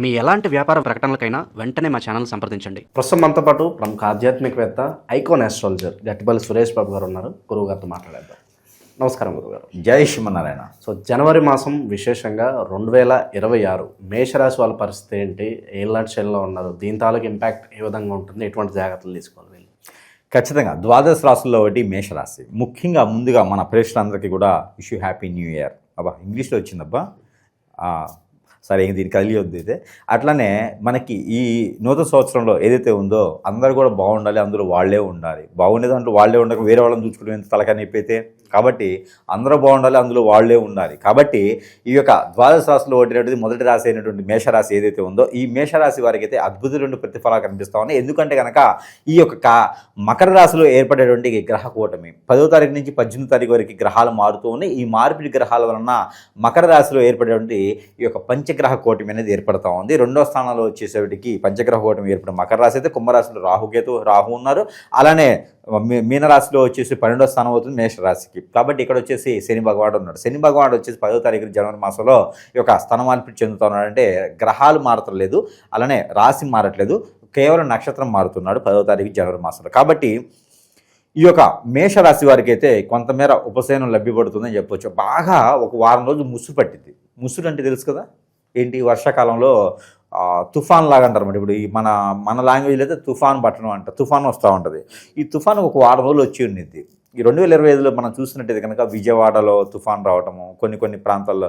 మీ ఎలాంటి వ్యాపార ప్రకటనలకైనా వెంటనే మా ఛానల్ సంప్రదించండి. ప్రస్తుతం మనతో పాటు ప్రముఖ ఆధ్యాత్మికవేత్త ఐకాన్ ఆస్ట్రాలజర్ గట్టిపల్లి సురేష్ బాబు గారు ఉన్నారు. గురువు గారితో మాట్లాడేద్దాం. నమస్కారం గురుగారు. జై శ్రీమన్నారాయణ. సో జనవరి మాసం విశేషంగా 2026 మేషరాశి వాళ్ళ పరిస్థితి ఏంటి, ఏలాంటి శైలిలో ఉన్నారు, దీని తాలూకు ఇంపాక్ట్ ఏ విధంగా ఉంటుంది, ఎటువంటి జాగ్రత్తలు తీసుకోవాలి? ఖచ్చితంగా ద్వాదశ రాశుల్లో ఒకటి మేషరాశి. ముఖ్యంగా ముందుగా మన ప్రేక్షకులందరికీ కూడా wish you happy new year. అబ్బా ఇంగ్లీష్లో వచ్చిందబ్బా, సరే దీనికి కలియొద్దు. అయితే అట్లనే మనకి ఈ నూతన సంవత్సరంలో ఏదైతే ఉందో అందరూ కూడా బాగుండాలి, అందరూ వాళ్ళే ఉండాలి. బాగుండే దాంట్లో వాళ్ళే ఉండక వేరే వాళ్ళని చూసుకుంటే ఎంత తలకాయ నొప్పి అయితే. కాబట్టి అందరూ బాగుండాలి, అందులో వాళ్ళే ఉండాలి. కాబట్టి ఈ యొక్క ద్వాదశ రాశిలో ఒకటి మొదటి రాశి అయినటువంటి మేషరాశి ఏదైతే ఉందో ఈ మేషరాశి వారికి అయితే అద్భుతమైన ప్రతిఫలాలు కనిపిస్తూ ఉన్నాయి. ఎందుకంటే కనుక ఈ యొక్క మకర రాశిలో ఏర్పడేటువంటి గ్రహ కూటమి 10వ తారీఖు నుంచి 18వ తారీఖు వరకు గ్రహాలు మారుతూ ఉన్నాయి. ఈ మార్పిడి గ్రహాల వలన మకర రాశిలో ఏర్పడేటువంటి ఈ యొక్క పంచగ్రహ కూటమి అనేది ఏర్పడుతూ ఉంది. 2వ స్థానంలో వచ్చేసేటికి పంచగ్రహ కూటమి ఏర్పడిన మకర రాశి అయితే, కుంభరాశిలో రాహు ఉన్నారు. అలానే మీనరాశిలో వచ్చేసి 12వ స్థానం అవుతుంది మేషరాశికి. కాబట్టి ఇక్కడ వచ్చేసి శని భగవానుడు ఉన్నాడు. శని భగవానుడు వచ్చేసి 10వ తారీఖు జనవరి మాసంలో ఈ యొక్క స్థాన మార్పిడి చెందుతూ ఉన్నాడు. అంటే గ్రహాలు మారట్లేదు, అలానే రాశి మారట్లేదు, కేవలం నక్షత్రం మారుతున్నాడు 10వ తారీఖు జనవరి మాసంలో. కాబట్టి ఈ యొక్క మేషరాశి వారికి అయితే కొంతమేర ఉపశమనం లభ్యపడుతుందని చెప్పొచ్చు. బాగా ఒక వారం రోజులు ముసురు పట్టింది. ముసురు అంటే తెలుసు కదా ఏంటి, వర్షాకాలంలో తుఫాన్ లాగా అంటారు అన్నమాట. ఇప్పుడు ఈ మన లాంగ్వేజ్లో అయితే తుఫాన్ పట్టణం అంట, తుఫాన్ వస్తూ ఉంటుంది. ఈ తుఫాన్ ఒక వారం రోజులు వచ్చి ఉండింది. ఈ 2025లో మనం చూసినట్టయితే కనుక విజయవాడలో తుఫాన్ రావడము, కొన్ని ప్రాంతాల్లో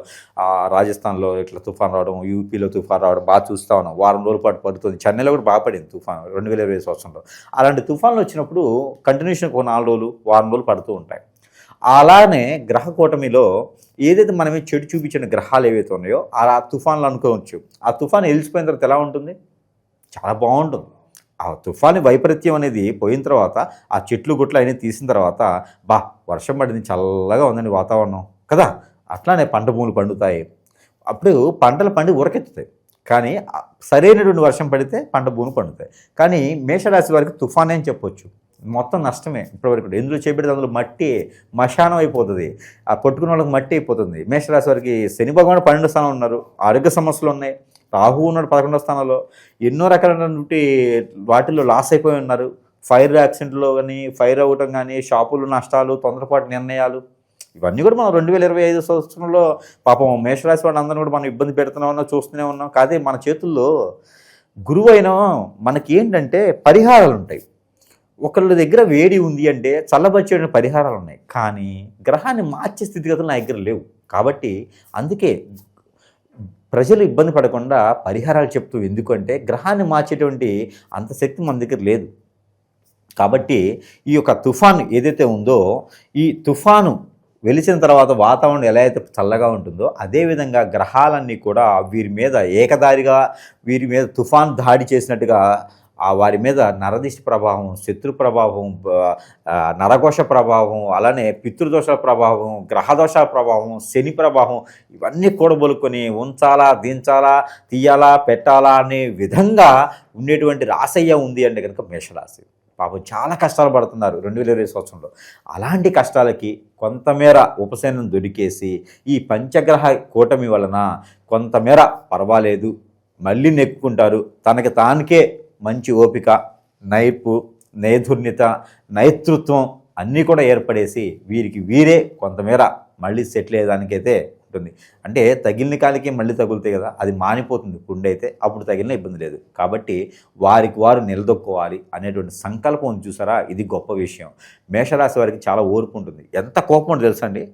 రాజస్థాన్లో ఇట్లా తుఫాన్ రావడం, యూపీలో తుఫాన్ రావడం బాగా చూస్తూ ఉన్నాం. వారం రోజుల పాటు పడుతుంది. చెన్నైలో కూడా బాగా పడింది తుఫాన్ 2025 సంవత్సరంలో. అలాంటి తుఫాన్లు వచ్చినప్పుడు కంటిన్యూషన్ ఒక 4 రోజులు వారం రోజులు పడుతూ ఉంటాయి. అలానే గ్రహ కూటమిలో ఏదైతే మనమే చెడు చూపించిన గ్రహాలు ఏవైతే ఉన్నాయో ఆ తుఫాన్లు అనుకోవచ్చు. ఆ తుఫాన్ వెలిసిపోయిన తర్వాత ఎలా ఉంటుంది, చాలా బాగుంటుంది. ఆ తుఫాను వైపరీత్యం అనేది పోయిన తర్వాత ఆ చెట్లు గుట్లు అయినా తీసిన తర్వాత వర్షం పడింది, చల్లగా ఉందండి వాతావరణం కదా. అట్లానే పంట భూములు పండుతాయి. అప్పుడు పంటలు పండి ఉరకెత్తుతాయి. కానీ సరైనటువంటి వర్షం పడితే పంట భూములు పండుతాయి. కానీ మేషరాశి వారికి తుఫాన్ అని చెప్పొచ్చు. మొత్తం నష్టమే ఇప్పటివరకు. ఎందులో చేపెడితే అందులో మట్టి మశానం అయిపోతుంది. ఆ పట్టుకున్న వాళ్ళకి మట్టి అయిపోతుంది. మేషరాశి వారికి శని భగవానుడు 12వ స్థానం ఉన్నారు. ఆరోగ్య సమస్యలు ఉన్నాయి. రాహు ఉన్నాడు 11వ స్థానంలో. ఎన్నో రకాలైనటువంటి వాటిల్లో లాస్ అయిపోయి ఉన్నారు. ఫైర్ యాక్సిడెంట్లో కానీ, ఫైర్ అవ్వటం కానీ, షాపులు నష్టాలు, తొందరపాటు నిర్ణయాలు, ఇవన్నీ కూడా మనం 2025 సంవత్సరంలో పాపం మేషరాశి వాళ్ళందరూ కూడా మనం ఇబ్బంది పెడుతున్నామన్నా చూస్తూనే ఉన్నాం. కాదే మన చేతుల్లో గురువు అయినా మనకి ఏంటంటే పరిహారాలు ఉంటాయి. ఒకళ్ళ దగ్గర వేడి ఉంది అంటే చల్లబరిచే పరిహారాలు ఉన్నాయి. కానీ గ్రహాన్ని మార్చే స్థితిగతులు నా దగ్గర లేవు. కాబట్టి అందుకే ప్రజలు ఇబ్బంది పడకుండా పరిహారాలు చెప్తూ, ఎందుకంటే గ్రహాన్ని మార్చేటువంటి అంత శక్తి మన దగ్గర లేదు. కాబట్టి ఈ యొక్క తుఫాను ఏదైతే ఉందో ఈ తుఫాను వెలిసిన తర్వాత వాతావరణం ఎలా అయితే చల్లగా ఉంటుందో అదేవిధంగా గ్రహాలన్నీ కూడా వీరి మీద ఏకదారిగా వీరి మీద తుఫాన్ దాడి చేసినట్టుగా వారి మీద నరదిష్టి ప్రభావం, శత్రు ప్రభావం, నరఘోష ప్రభావం, అలానే పితృదోష ప్రభావం, గ్రహదోష ప్రభావం, శని ప్రభావం, ఇవన్నీ కూడబొలుకొని ఉంచాలా, దించాలా, తీయాలా, పెట్టాలా అనే విధంగా ఉండేటువంటి రాశయ్య ఉంది అంటే కనుక మేషరాశి. పాపం చాలా కష్టాలు పడుతున్నారు 2020 సంవత్సరంలో. అలాంటి కష్టాలకి కొంతమేర ఉపశమనం దొరికేసి ఈ పంచగ్రహ కూటమి వలన కొంతమేర పర్వాలేదు, మళ్ళీ నెక్కుంటారు. తనకి తానికే మంచి ఓపిక, నైపుణ్యత, నేతృత్వం అన్నీ కూడా ఏర్పడేసి వీరికి వీరే కొంతమేర మళ్ళీ సెటిల్ అయ్యేదానికైతే ఉంటుంది. అంటే తగిలిన కాలికి మళ్ళీ తగులుతాయి కదా, అది మానిపోతుంది పుండైతే, అప్పుడు తగిలిన ఇబ్బంది లేదు. కాబట్టి వారికి వారు నిలదొక్కోవాలి అనేటువంటి సంకల్పం ఉంది చూసారా, ఇది గొప్ప విషయం. మేషరాశి వారికి చాలా ఓర్పు ఉంటుంది. ఎంత కోపం ఉంటుంది తెలుసా అండి,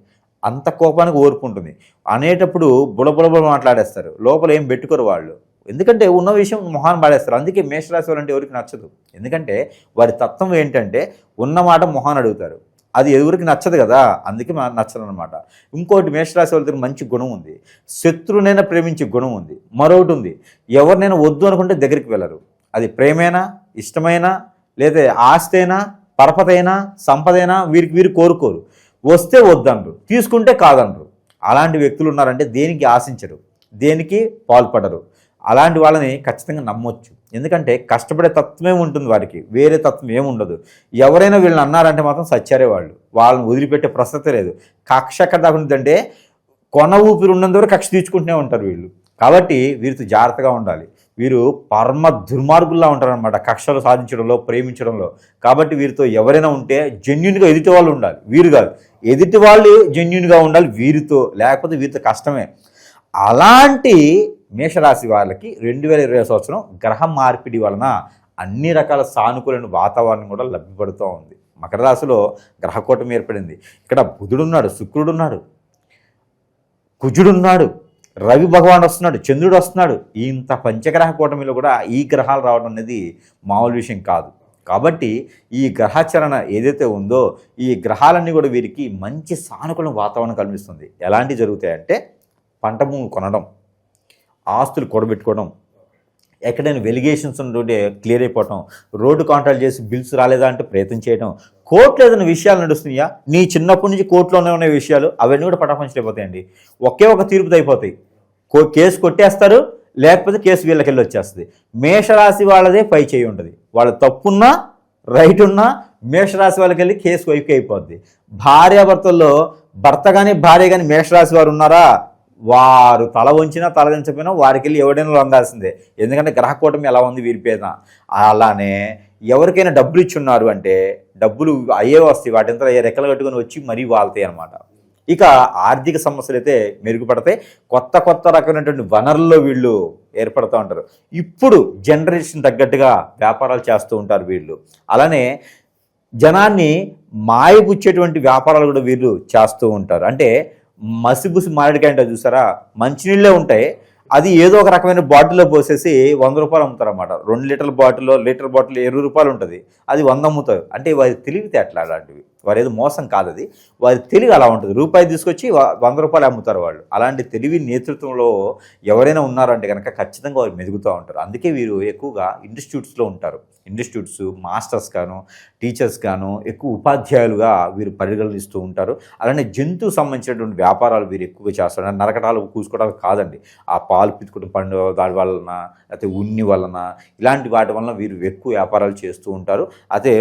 అంత కోపానికి ఓర్పు ఉంటుంది. అనేటప్పుడు బుడబుడబుడ మాట్లాడేస్తారు, లోపల ఏం పెట్టుకోరు వాళ్ళు. ఎందుకంటే ఉన్న విషయం మొహాన్ని పాడేస్తారు. అందుకే మేషరాశి వారు అంటే ఎవరికి నచ్చదు. ఎందుకంటే వారి తత్వం ఏంటంటే ఉన్నమాట మొహాన్ని అడుగుతారు. అది ఎవరికి నచ్చదు కదా, అందుకే నచ్చదు అనమాట. ఇంకోటి మేషరాశి వాళ్ళ దగ్గర మంచి గుణం ఉంది, శత్రువునైనా ప్రేమించే గుణం ఉంది. మరొకటి ఉంది, ఎవరినైనా వద్దు అనుకుంటే దగ్గరికి వెళ్ళరు. అది ప్రేమైనా, ఇష్టమైనా, లేదా ఆస్తైనా, పరపతైనా, సంపదైనా వీరు కోరుకోరు. వస్తే వద్దంటారు, తీసుకుంటే కాదంటారు. అలాంటి వ్యక్తులు ఉన్నారంటే దేనికి ఆశించరు, దేనికి పాల్పడరు. అలాంటి వాళ్ళని ఖచ్చితంగా నమ్మొచ్చు. ఎందుకంటే కష్టపడే తత్వమే ఉంటుంది వారికి, వేరే తత్వం ఏముండదు. ఎవరైనా వీళ్ళని అన్నారంటే మాత్రం సచ్చారే వాళ్ళు, వాళ్ళని వదిలిపెట్టే ప్రసక్తే లేదు. కక్ష ఎక్కడ దాకా ఉంటుందంటే కొన ఊపిరి ఉన్నంత వరకు కక్ష తీర్చుకుంటూనే ఉంటారు వీళ్ళు. కాబట్టి వీరితో జాగ్రత్తగా ఉండాలి. వీరు పరమ దుర్మార్గుల్లా ఉంటారనమాట కక్షలు సాధించడంలో, ప్రేమించడంలో. కాబట్టి వీరితో ఎవరైనా ఉంటే జెన్యున్గా ఎదుటి వాళ్ళు ఉండాలి, వీరు కాదు. ఎదుటి వాళ్ళు జెన్యున్గా ఉండాలి వీరితో, లేకపోతే వీరితో కష్టమే. అలాంటి మేషరాశి వాళ్ళకి 2020 సంవత్సరం గ్రహ మార్పిడి వలన అన్ని రకాల సానుకూలమైన వాతావరణం కూడా లభ్యపడుతూ ఉంది. మకర రాశిలో గ్రహకూటమి ఏర్పడింది. ఇక్కడ బుధుడున్నాడు, శుక్రుడున్నాడు, కుజుడున్నాడు, రవి భగవాన్ వస్తున్నాడు, చంద్రుడు వస్తున్నాడు. ఇంత పంచగ్రహ కూటమిలో కూడా ఈ గ్రహాలు రావడం అనేది మామూలు విషయం కాదు. కాబట్టి ఈ గ్రహాచరణ ఏదైతే ఉందో ఈ గ్రహాలన్నీ కూడా వీరికి మంచి సానుకూల వాతావరణం కల్పిస్తుంది. ఎలాంటివి జరుగుతాయంటే పంట భూములు కొనడం, ఆస్తులు కూడబెట్టుకోవడం, ఎక్కడైనా వెలిగేషన్స్ ఉంటుంటే క్లియర్ అయిపోవటం, రోడ్డు కాంట్రాక్ట్ చేసి బిల్స్ రాలేదా అంటే ప్రయత్నం చేయడం, కోర్టులో ఏదైనా విషయాలు నడుస్తున్నాయా, నీ చిన్నప్పటి నుంచి కోర్టులోనే ఉన్న విషయాలు అవన్నీ కూడా పటాపంచలేకపోతాయండి. ఒకే ఒక తీర్పుతో అయిపోతాయి. కేసు కొట్టేస్తారు, లేకపోతే కేసు వీళ్ళకి వెళ్ళి వచ్చేస్తుంది. మేషరాశి వాళ్ళదే పై చేయి ఉంటుంది. వాళ్ళ తప్పున్నా రైట్ ఉన్నా మేషరాశి వాళ్ళకి వెళ్ళి కేసు వైపు అయిపోద్ది. భార్యాభర్తల్లో భర్త కానీ భార్య కానీ మేషరాశి వారు ఉన్నారా, వారు తల వంచినా తల వంచకపోయినా వారికి వెళ్ళి ఎవడైనా లొంగాల్సిందే. ఎందుకంటే గ్రహకూటమి ఎలా ఉంది వీరి పేద. అలానే ఎవరికైనా డబ్బులు ఇచ్చి ఉన్నారు అంటే డబ్బులు అయ్యే వస్తాయి, వాటింతా రెక్కలు కట్టుకొని వచ్చి మరీ వాళ్తాయి అన్నమాట. ఇక ఆర్థిక సమస్యలు అయితే మెరుగుపడతాయి. కొత్త కొత్త రకమైనటువంటి వనరుల్లో వీళ్ళు ఏర్పడుతూ ఉంటారు. ఇప్పుడు జనరేషన్ తగ్గట్టుగా వ్యాపారాలు చేస్తూ ఉంటారు వీళ్ళు. అలానే జనాన్ని మాయపుచ్చేటువంటి వ్యాపారాలు కూడా వీళ్ళు చేస్తూ ఉంటారు. అంటే మసిబుసి మారేడుకాయ అంటే చూసారా, మంచినీళ్ళే ఉంటాయి, అది ఏదో ఒక రకమైన బాటిల్లో పోసేసి 100 రూపాయలు అమ్ముతారు అన్నమాట. 2 లీటర్ల బాటిల్లో లీటర్ బాటిల్ 20 రూపాయలు ఉంటుంది, అది 100 అమ్ముతారు. అంటే వారి తెలివితే అట్లా అలాంటివి, వారు ఏదో మోసం కాదు, అది వారి తెలివి అలా ఉంటుంది. రూపాయి తీసుకొచ్చి 100 రూపాయలు అమ్ముతారు వాళ్ళు. అలాంటి తెలివి నేతృత్వంలో ఎవరైనా ఉన్నారంటే కనుక ఖచ్చితంగా వారు మెదుగుతూ ఉంటారు. అందుకే వీరు ఎక్కువగా ఇన్స్టిట్యూట్స్లో ఉంటారు. ఇన్స్టిట్యూట్స్ మాస్టర్స్ గాను టీచర్స్ గాను ఎక్కువ ఉపాధ్యాయులుగా వీరు పరిగణిస్తూ ఉంటారు. అలానే జంతువు సంబంధించినటువంటి వ్యాపారాలు వీరు ఎక్కువగా చేస్తారు. నరకటాలు కూసుకోవడాలు కాదండి, ఆ పాలు పితుకుని పండు దాని వలన లేకపోతే ఉన్ని వలన ఇలాంటి వాటి వలన వీరు ఎక్కువ వ్యాపారాలు చేస్తూ ఉంటారు. అదే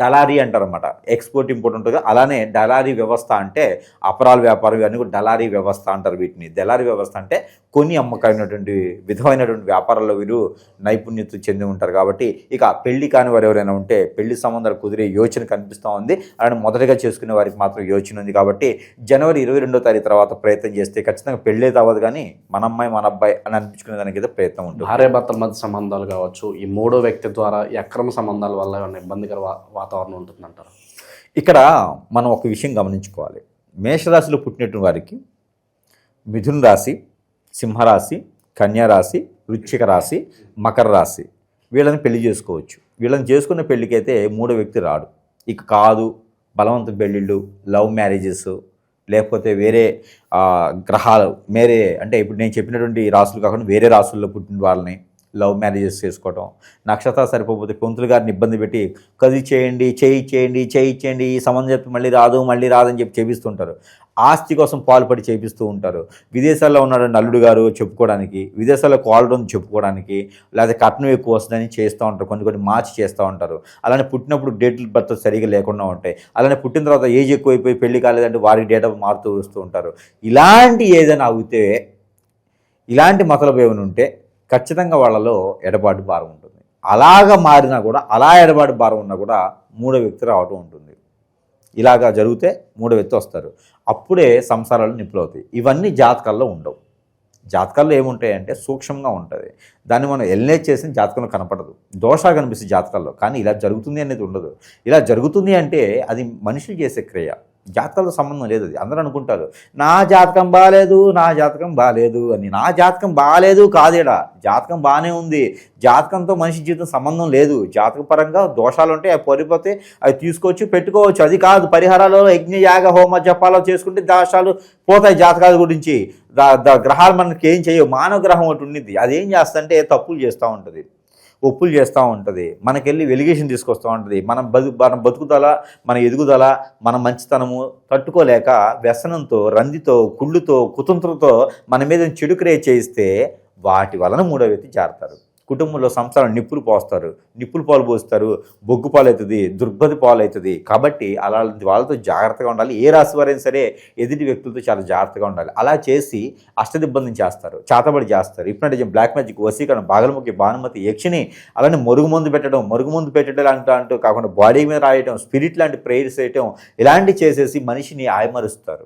డలారీ అంటారు అన్నమాట, ఎక్స్పోర్ట్ ఇంపోర్ట్ ఉంటుంది. అలానే డలారీ వ్యవస్థ అంటే అపరాల వ్యాపారం, ఇవన్నీ కూడా డలారీ వ్యవస్థ అంటారు వీటిని. దళారీ వ్యవస్థ అంటే కొని అమ్మకమైనటువంటి విధమైనటువంటి వ్యాపారాల్లో వీరు నైపుణ్యత చెంది ఉంటారు. కాబట్టి ఇక పెళ్లి కాని వారు ఎవరైనా ఉంటే పెళ్లి సంబంధాలు కుదిరే యోచన కనిపిస్తూ ఉంది. అలానే మొదటగా చేసుకునే వారికి మాత్రం యోచన ఉంది. కాబట్టి జనవరి 22వ తారీఖు తర్వాత ప్రయత్నం చేస్తే ఖచ్చితంగా పెళ్ళే అవ్వదు, కానీ మన అమ్మాయి మన అబ్బాయి అని అనిపించుకునే దానికి అయితే ప్రయత్నం ఉంటుంది. భార్యాభర్తల మధ్య సంబంధాలు కావచ్చు, ఈ మూడో వ్యక్తి ద్వారా ఈ అక్రమ సంబంధాల వల్ల ఏమైనా ఇబ్బందికర వాతావరణం ఉంటుందంటారు. ఇక్కడ మనం ఒక విషయం గమనించుకోవాలి. మేషరాశిలో పుట్టినటువంటి వారికి మిథున రాశి, సింహరాశి, కన్యారాశి, వృశ్చిక రాశి, మకర రాశి వీళ్ళని పెళ్లి చేసుకోవచ్చు. వీళ్ళని చేసుకున్న పెళ్ళికైతే మూడో వ్యక్తి రాడు. ఇక కాదు బలవంత పెళ్ళిళ్ళు, లవ్ మ్యారేజెస్, లేకపోతే వేరే గ్రహాలు వేరే, అంటే ఇప్పుడు నేను చెప్పినటువంటి రాసులు కాకుండా వేరే రాసుల్లో పుట్టిన వాళ్ళని లవ్ మ్యారేజెస్ చేసుకోవటం, నక్షత్రాలు సరిపోతే పొంతులు గారిని ఇబ్బంది పెట్టి కది చేయండి, చేయించేయండి, ఈ సంబంధం చెప్పి మళ్ళీ రాదని చెప్పి చేపిస్తుంటారు. ఆస్తి కోసం పాల్పడి చేపిస్తూ ఉంటారు. విదేశాల్లో ఉన్నాడు నల్లుడు గారు చెప్పుకోవడానికి, విదేశాల్లో కోళ్ళని చెప్పుకోవడానికి, లేకపోతే కట్నం ఎక్కువ వస్తుందని చేస్తూ ఉంటారు. కొన్ని మార్చి చేస్తూ ఉంటారు. అలానే పుట్టినప్పుడు డేట్ ఆఫ్ బర్త్ సరిగా లేకుండా ఉంటాయి. అలానే పుట్టిన తర్వాత ఏజ్ ఎక్కువైపోయి పెళ్లి కాలేదంటే వారికి డేట్ ఆఫ్ మారుతూ వస్తూ ఉంటారు. ఇలాంటి ఏదైనా అవుతే, ఇలాంటి మతలబు ఏమైనా ఉంటే ఖచ్చితంగా వాళ్ళలో ఎడబాటు భారం ఉంటుంది. అలాగ మారినా కూడా, అలా ఎడబాటు భారం ఉన్నా కూడా మూడో వ్యక్తి రావటం ఉంటుంది. ఇలాగా జరిగితే మూడో వ్యక్తి వస్తారు. అప్పుడే సంసారాలు నిప్పులవుతాయి. ఇవన్నీ జాతకాల్లో ఉండవు. జాతకాల్లో ఏముంటాయంటే సూక్ష్మంగా ఉంటుంది. దాన్ని మనం ఎల్నేజ్ చేసిన జాతకంలో కనపడదు. దోషాలు కనిపిస్తుంది జాతకాల్లో, కానీ ఇలా జరుగుతుంది అనేది ఉండదు. ఇలా జరుగుతుంది అంటే అది మనుషులు చేసే క్రియ, జాతకాలతో సంబంధం లేదు. అది అందరూ అనుకుంటారు నా జాతకం బాగాలేదు అని. నా జాతకం బాగాలేదు కాదేడా, జాతకం బాగానే ఉంది. జాతకంతో మనిషి జీవితం సంబంధం లేదు. జాతక పరంగా దోషాలు ఉంటే అవి పడిపోతే అవి తీసుకొచ్చి పెట్టుకోవచ్చు. అది కాదు, పరిహారాలు యజ్ఞ యాగ హోమ జపాలు చేసుకుంటే దోషాలు పోతాయి. జాతకాల గురించి గ్రహాలు మనకి ఏం చేయవు. మానవ గ్రహం ఒకటి ఉండిద్ది, అదేం చేస్తుంటే తప్పులు చేస్తూ ఉంటుంది, ఒప్పులు చేస్తూ ఉంటుంది, మనకెళ్ళి వెలిగేషన్ తీసుకొస్తూ ఉంటుంది. మన బతుకుదల, మన ఎదుగుదల, మన మంచితనము తట్టుకోలేక వ్యసనంతో, రందితో, కుళ్ళుతో, కుతంత్రంతో మన మీద చెడు క్రియ చేయిస్తే వాటి వలన మూడో వ్యక్తి చేరతారు. కుటుంబంలో సంసారం నిప్పులు పోస్తారు, నిప్పులు పాలు పోస్తారు, బొగ్గు పాలు అవుతుంది, దుర్గతి పాలు అవుతుంది. కాబట్టి అలాంటి వాళ్ళతో జాగ్రత్తగా ఉండాలి. ఏ రాశి వారైనా సరే ఎదుటి వ్యక్తులతో చాలా జాగ్రత్తగా ఉండాలి. అలా చేసి అష్టదిబ్బందిని చేస్తారు, చాతబడి చేస్తారు. ఇప్పుడు బ్లాక్ మ్యాజిక్, వశీకరణ, బాగలముఖి, భానుమతి, యక్షిని, అలానే మరుగుమందు పెట్టడం అంటూ కాకుండా బాడీ మీద రాయటం, స్పిరిట్ లాంటి ప్రేయర్స్ చేయటం, ఇలాంటివి చేసేసి మనిషిని ఆయమరుస్తారు,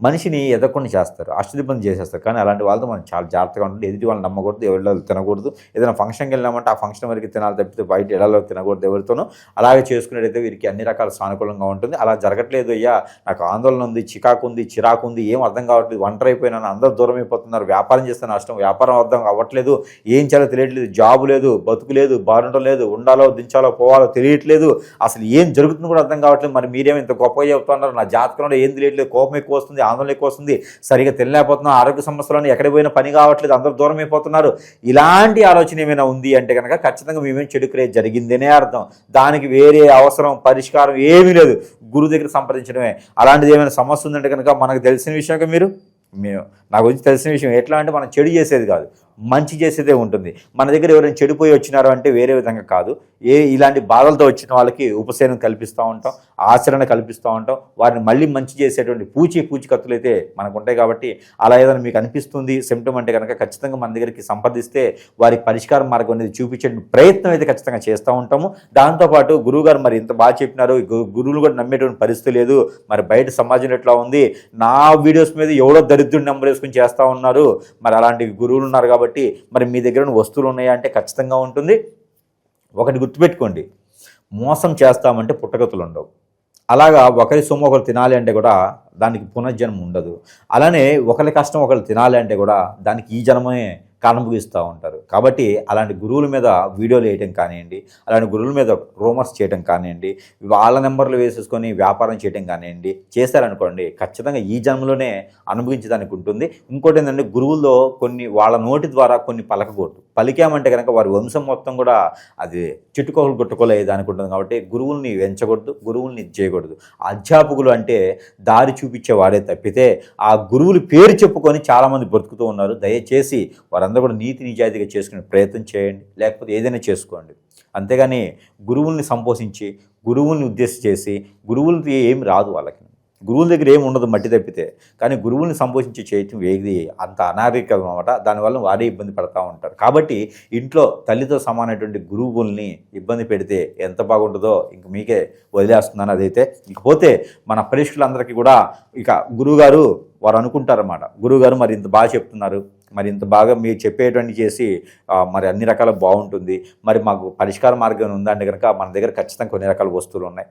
మనిషిని ఎదగకుండా చేస్తారు, అష్టదిబ్బంది చేసేస్తారు. కానీ అలాంటి వాళ్ళతో మనం చాలా జాగ్రత్తగా ఉంటుంది. ఎదుటి వాళ్ళని నమ్మకూడదు, ఎవరిలో తినకూడదు. ఏదైనా ఫంక్షన్కి వెళ్ళామంటే ఆ ఫంక్షన్ వరకు తినాలి తప్పితే బయట ఎడలో తినకూడదు ఎవరితోనూ. అలాగే చేసుకునేటైతే వీరికి అన్ని రకాల సానుకూలంగా ఉంటుంది. అలా జరగట్లేదు అయ్యా, నాకు ఆందోళన ఉంది, చికాకు ఉంది, చిరాకు ఉంది, ఏం అర్థం కావట్లేదు, ఒంటరి అయిపోయినాను, అందరూ దూరం అయిపోతున్నారు, వ్యాపారం చేస్తే నష్టం, వ్యాపారం అర్థం అవ్వట్లేదు, ఏం చేయాలో తెలియట్లేదు, జాబు లేదు, బతుకు లేదు, బాగుండటం లేదు, ఉండాలో దించాలో పోవాలో తెలియట్లేదు, అసలు ఏం జరుగుతుందో కూడా అర్థం కావట్లేదు. మరి మీరేమో ఇంత గొప్పగా చెప్తున్నారు, నా జాతకంలో ఏం తెలియట్లేదు, కోపం ఎక్కువ వస్తుంది, ఆందోళన ఎక్కువ వస్తుంది, సరిగా తెలియలేకపోతున్నాం, ఆరోగ్య సమస్యలను ఎక్కడికి పోయినా పని కావట్లేదు, అందరూ దూరం అయిపోతున్నారు. ఇలాంటి ఆలోచన ఏమైనా ఉంది అంటే కనుక ఖచ్చితంగా మేమేం చెడు క్రియ జరిగిందనే అర్థం. దానికి వేరే అవసరం పరిష్కారం ఏమీ లేదు, గురువు దగ్గర సంప్రదించడమే. అలాంటిది ఏమైనా సమస్య ఉందంటే కనుక మనకు తెలిసిన విషయంగా నాకు గురించి తెలిసిన విషయం ఎట్లా అంటే మనం చెడు చేసేది కాదు, మంచి చేసేదే ఉంటుంది. మన దగ్గర ఎవరైనా చెడిపోయి వచ్చినారు అంటే వేరే విధంగా కాదు, ఇలాంటి బాధలతో వచ్చిన వాళ్ళకి ఉపశమనం కల్పిస్తూ ఉంటాం, ఆచరణ కల్పిస్తూ ఉంటాం. వారిని మళ్ళీ మంచి చేసేటువంటి పూచికత్తులు అయితే మనకు ఉంటాయి. కాబట్టి అలా ఏదైనా మీకు అనిపిస్తుంది సిమ్టమ్ అంటే కనుక ఖచ్చితంగా మన దగ్గరికి సంప్రదిస్తే వారికి పరిష్కార మార్గం అనేది చూపించే ప్రయత్నం అయితే ఖచ్చితంగా చేస్తూ ఉంటాము. దాంతోపాటు గురువుగారు మరి ఇంత బాగా చెప్పినారు, గురువులు కూడా నమ్మేటువంటి పరిస్థితి లేదు, మరి బయట సమాజంలో ఎట్లా ఉంది, నా వీడియోస్ మీద ఎవడో దరిద్రుడి నెంబర్ వేసుకుని చేస్తూ ఉన్నారు, మరి అలాంటి గురువులు ఉన్నారు. కాబట్టి మరి మీ దగ్గర వస్తువులు ఉన్నాయా అంటే ఖచ్చితంగా ఉంటుంది. ఒకటి గుర్తుపెట్టుకోండి, మోసం చేస్తామంటే పుట్టగతులు ఉండవు. అలాగా ఒకరి సొమ్ము ఒకరు తినాలి అంటే కూడా దానికి పునర్జన్మ ఉండదు. అలానే ఒకరి కష్టం ఒకరు తినాలి అంటే కూడా దానికి ఈ జన్మే కారణభూగిస్తూ ఉంటారు. కాబట్టి అలాంటి గురువుల మీద వీడియోలు వేయటం కానివ్వండి, అలాంటి గురువుల మీద రూమర్స్ చేయడం కానివ్వండి, వాళ్ళ నెంబర్లు వేసేసుకొని వ్యాపారం చేయడం కానివ్వండి చేశారనుకోండి, ఖచ్చితంగా ఈ జన్మలోనే అనుభవించడానికి ఉంటుంది. ఇంకోటి ఏంటంటే గురువుల్లో కొన్ని వాళ్ళ నోటి ద్వారా కొన్ని పలికామంటే కనుక వారి వంశం మొత్తం కూడా అది చిట్టుకోలు గుట్టుకోలేదు అనుకుంటుంది. కాబట్టి గురువుల్ని వెంచకూడదు, గురువుల్ని చేయకూడదు. అధ్యాపకులు అంటే దారి చూపించేవాడే తప్పితే ఆ గురువులు పేరు చెప్పుకొని చాలామంది బ్రతుకుతూ ఉన్నారు. దయచేసి వారందరూ కూడా నీతి నిజాయితీగా చేసుకునే ప్రయత్నం చేయండి, లేకపోతే ఏదైనా చేసుకోండి. అంతేగాని గురువుల్ని సంపోషించి గురువుల్ని ఉద్దేశం చేసి గురువులకి ఏమి రాదు, వాళ్ళకి గురువుల దగ్గర ఏమి ఉండదు మట్టి తప్పితే. కానీ గురువుల్ని సంపోషించి చేయటం ఏది అంత అనాగరికం అన్నమాట. దానివల్ల వారే ఇబ్బంది పడుతూ ఉంటారు. కాబట్టి ఇంట్లో తల్లితో సమానమైనటువంటి గురువుల్ని ఇబ్బంది పెడితే ఎంత బాగుంటుందో ఇంక మీకే వదిలేస్తున్నాను. అదైతే ఇకపోతే మన పరీక్షలందరికీ కూడా ఇక గురువుగారు వారు అనుకుంటారన్నమాట, గురువుగారు మరి ఇంత బాగా చెప్తున్నారు, మరి ఇంత బాగా మీరు చెప్పేటువంటి చేసి మరి అన్ని రకాల బాగుంటుంది, మరి మాకు పరిష్కార మార్గం ఉందంటే కనుక మన దగ్గర ఖచ్చితంగా కొన్ని రకాల వస్తువులు ఉన్నాయి,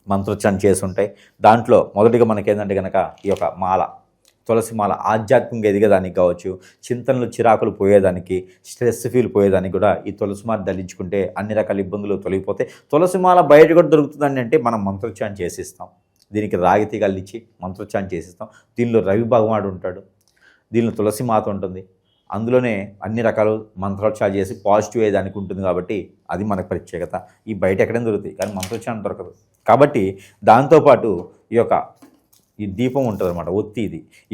మంత్రోచ్చారణ చేసి ఉంటాయి. దాంట్లో మొదటిగా మనకేంటంటే కనుక ఈ యొక్క మాల, తులసి మాల ఆధ్యాత్మికంగా ఎదిగేదానికి కావచ్చు, చింతనలు చిరాకులు పోయేదానికి, స్ట్రెస్ ఫీల్ పోయేదానికి కూడా ఈ తులసి మాల ధరించుకుంటే అన్ని రకాల ఇబ్బందులు తొలగిపోతాయి. తులసి మాల బయట కూడా దొరుకుతుందండి అంటే మనం మంత్రోచ్చారణ చేసిస్తాం, దీనికి రాగి తీగలు ఇచ్చి మంత్రోచ్చారణ చేసిస్తాం. దీనిలో రవి భగవానుడు ఉంటాడు, దీనిలో తులసి మాత ఉంటుంది, అందులోనే అన్ని రకాలు మంత్రోచ్చారణ చేసి పాజిటివ్ అయ్యేదానికి ఉంటుంది. కాబట్టి అది మనకు ప్రత్యేకత. ఈ బయట ఎక్కడైనా దొరుకుతాయి కానీ మంత్రోచ్చారణ దొరకదు. కాబట్టి దాంతోపాటు ఈ దీపం ఉంటుంది అనమాట, ఒత్తి.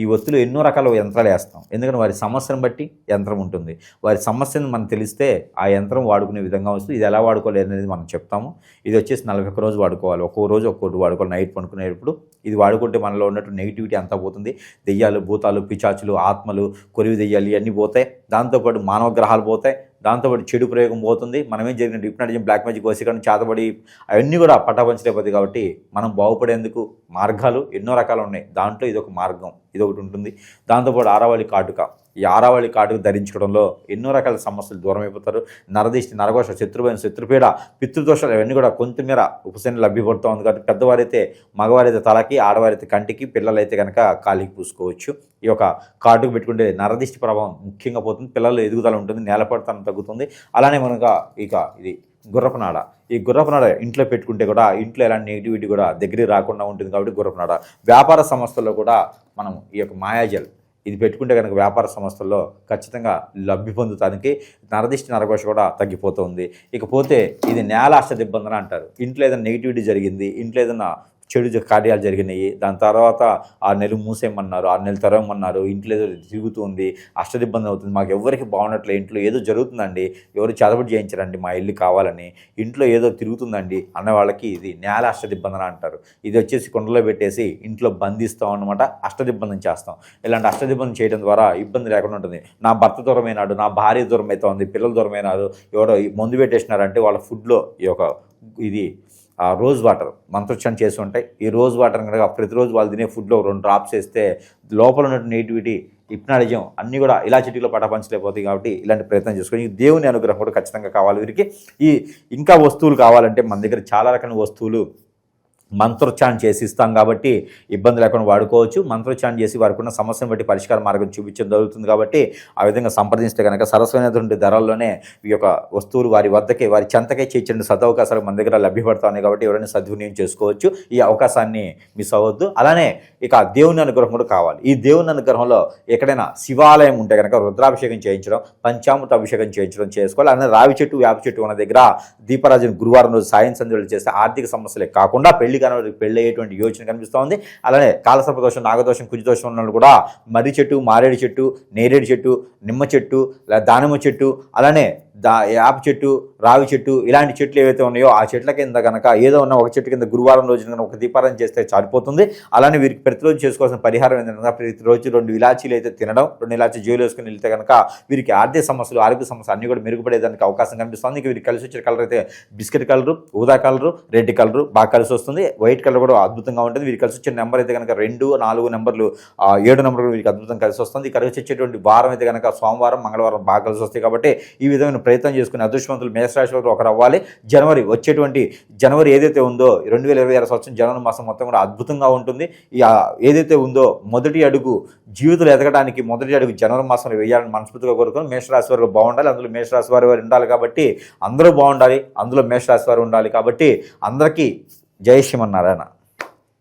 ఈ ఒత్తిలో ఎన్నో రకాల యంత్రాలు వేస్తాం, ఎందుకంటే వారి సమస్యను బట్టి యంత్రం ఉంటుంది. వారి సమస్యను మనకు తెలిస్తే ఆ యంత్రం వాడుకునే విధంగా వస్తుంది. ఇది ఎలా వాడుకోవాలి అనేది మనం చెప్తాము. ఇది వచ్చేసి 41 రోజు వాడుకోవాలి, ఒక్కో రోజు ఒక్కోటి వాడుకోవాలి. నైట్ పడుకునేటప్పుడు ఇది వాడుకుంటే మనలో ఉన్నట్టు నెగిటివిటీ అంతా పోతుంది. దెయ్యాలు, భూతాలు, పిచాచులు, ఆత్మలు, కొరివి దెయ్యాలు ఇవన్నీ పోతాయి. దాంతోపాటు మానవ గ్రహాలు పోతాయి, దాంతోపాటు చెడు ప్రయోగం పోతుంది. మనమేం జరిగిన హిప్నాటిజం, బ్లాక్ మ్యాజిక్, వశీకరణ, చేతబడి అవన్నీ కూడా పటాపంచలేకపోతుంది. కాబట్టి మనం బాగుపడేందుకు మార్గాలు ఎన్నో రకాలు ఉన్నాయి, దాంట్లో ఇదొక మార్గం, ఇదొకటి ఉంటుంది. దాంతోపాటు ఆరావళి కాటుక, ఈ ఆరావళి కాటుక ధరించుకోవడంలో ఎన్నో రకాల సమస్యలు దూరం అయిపోతారు. నరదిష్టి, నరఘోష, శత్రుభయం, శత్రుపీడ, పితృదోషాలు ఇవన్నీ కూడా కొంతమేర ఉపశమనం లభ్యపడుతూ ఉంది. కాబట్టి పెద్దవారైతే మగవారైతే తలకి, ఆడవారైతే కంటికి, పిల్లలైతే కనుక కాలికి పూసుకోవచ్చు. ఈ యొక్క కాటుకు పెట్టుకుంటే నరదిష్టి ప్రభావం ముఖ్యంగా పోతుంది, పిల్లలు ఎదుగుదల ఉంటుంది, నేలపడతనం తగ్గుతుంది. అలానే మనకు ఇది గుర్రపునాడ, ఈ గుర్రపునాడ ఇంట్లో పెట్టుకుంటే కూడా ఇంట్లో ఎలాంటి నెగిటివిటీ కూడా దగ్గరికి రాకుండా ఉంటుంది. కాబట్టి గుర్రపునాడ. వ్యాపార సంస్థల్లో కూడా మనం ఈ యొక్క మాయాజల్ ఇది పెట్టుకుంటే కనుక వ్యాపార సంస్థల్లో ఖచ్చితంగా లబ్ధి పొందుతానికి నరదిష్టి, నరఘోష కూడా తగ్గిపోతుంది. ఇకపోతే ఇది నేల అష్టదిబ్బందన అంటారు. ఇంట్లో ఏదైనా నెగిటివిటీ జరిగింది, ఇంట్లో ఏదైనా చెడు కార్యాలు జరిగినాయి. దాని తర్వాత 6 నెలలు మూసేయమన్నారు, 6 నెలలు తెరవమన్నారు, ఇంట్లో ఏదో తిరుగుతుంది, అష్టదిబ్బంది అవుతుంది, మాకు ఎవరికి బాగున్నట్లే, ఇంట్లో ఏదో జరుగుతుందండి, ఎవరు చదవటి చేయించారండి మా ఇల్లు కావాలని, ఇంట్లో ఏదో తిరుగుతుందండి అన్న వాళ్ళకి ఇది నేల అష్టదిబ్బందన అంటారు. ఇది వచ్చేసి కుండలో పెట్టేసి ఇంట్లో బంధిస్తాం అన్నమాట, అష్టదిబ్బందం చేస్తాం. ఇలాంటి అష్టదిబ్బందం చేయడం ద్వారా ఇబ్బంది లేకుండా ఉంటుంది. నా భర్త దూరమైనాడు, నా భార్య దూరం అవుతుంది, పిల్లలు దూరమైనారు, ఎవరో మందు పెట్టేసినారంటే వాళ్ళ ఫుడ్లో ఇది రోజ్ వాటర్ మంత్రోచ్చారణ చేసి ఉంటాయి. ఈ రోజ్ వాటర్ కనుక ప్రతిరోజు వాళ్ళు తినే ఫుడ్లో 2 డ్రాప్స్ వేస్తే లోపల ఉన్న నెగిటివిటీ, హిప్నాటిజం అన్నీ కూడా ఇలా చిటిలో పటాపంచలేకపోతాయి. కాబట్టి ఇలాంటి ప్రయత్నం చేసుకొని దేవుని అనుగ్రహం కూడా ఖచ్చితంగా కావాలి వీరికి. ఇంకా వస్తువులు కావాలంటే మన దగ్గర చాలా రకాల వస్తువులు మంత్రోచ్చారణ చేసి ఇస్తాం కాబట్టి ఇబ్బంది లేకుండా వాడుకోవచ్చు. మంత్రోచ్చారణ చేసి వారికి ఉన్న సమస్యను బట్టి పరిష్కార మార్గం చూపించడం జరుగుతుంది. కాబట్టి ఆ విధంగా సంప్రదిస్తే కనుక సరస్వైనటువంటి ధరల్లోనే ఈ యొక్క వస్తువులు వారి వద్దకే, వారి చెంతకే చేర్చే సదవకాశాలు మన దగ్గర లభ్యపడుతున్నాయి. కాబట్టి ఎవరైనా సద్వినియోగం చేసుకోవచ్చు, ఈ అవకాశాన్ని మిస్ అవ్వద్దు. అలానే ఇక దేవుని అనుగ్రహం కూడా కావాలి. ఈ దేవుని అనుగ్రహంలో ఎక్కడైనా శివాలయం ఉంటే కనుక రుద్రాభిషేకం చేయించడం, పంచామృత అభిషేకం చేయించడం చేసుకోవాలి. అలానే రావి చెట్టు, వేప చెట్టు ఉన్న దగ్గర దీపరాజుని గురువారం రోజు సాయం సంధ్యలు చేస్తే ఆర్థిక సమస్యలే కాకుండా పెళ్లి అయ్యేటువంటి యోచన కనిపిస్తూ ఉంది. అలానే కాలసర్పదోషం, నాగదోషం, కుజదోషం ఉన్న కూడా మర్రి చెట్టు, మారేడు చెట్టు, నేరేడు చెట్టు, నిమ్మ చెట్టు, దానిమ్మ చెట్టు, అలానే యాప చెట్టు, రావి చెట్టు, ఇలాంటి చెట్లు ఏవైతే ఉన్నాయో ఆ చెట్ల కింద కనుక ఏదో ఉన్న ఒక చెట్టు కింద గురువారం రోజున కనుక ఒక దీపారాధన చేస్తే సరిపోతుంది. అలానే వీరికి ప్రతిరోజు చేసుకోవాల్సిన పరిహారం ఏంటంటే ప్రతిరోజు 2 ఇలాచీలు అయితే తినడం, 2 ఇలాచీ జోలు వేసుకుని వెళ్తే కనుక వీరికి ఆర్థిక సమస్యలు, ఆరోగ్య సమస్యలు అన్నీ కూడా మెరుగుపడేదానికి అవకాశం కనిపిస్తుంది. ఇంక వీరికి కలిసి వచ్చే కలర్ అయితే బిస్కెట్ కలరు, ఊదా కలరు, రెడ్ కలరు బాగా కలిసి వస్తుంది. వైట్ కలర్ కూడా అద్భుతంగా ఉంటుంది. వీరికి కలిసి వచ్చే నెంబర్ అయితే కనుక 2, 4 నెంబర్లు, 7 నెంబర్లు వీరికి అద్భుతంగా కలిసి వస్తుంది. కలిసి వచ్చేటువంటి వారం అయితే కనుక సోమవారం, మంగళవారం బాగా కలిసి వస్తాయి. కాబట్టి ఈ విధమైన ప్రయత్నం చేసుకుని అదృష్టవంతులు మేషరాశి వారు ఒకరు అవ్వాలి. వచ్చేటువంటి జనవరి ఏదైతే ఉందో 2026 సంవత్సరం జనవరి మాసం మొత్తం కూడా అద్భుతంగా ఉంటుంది. ఏదైతే ఉందో మొదటి అడుగు జీవితంలో ఎదగడానికి మొదటి అడుగు జనవరి మాసంలో వేయాలని మనస్ఫూర్తిగా కోరుకొని మేషరాశి వారు బాగుండాలి. అందులో మేషరాశి వారు ఉండాలి కాబట్టి అందరూ బాగుండాలి, అందులో మేషరాశి వారు ఉండాలి. కాబట్టి అందరికీ జై శ్రీమన్నారాయణ.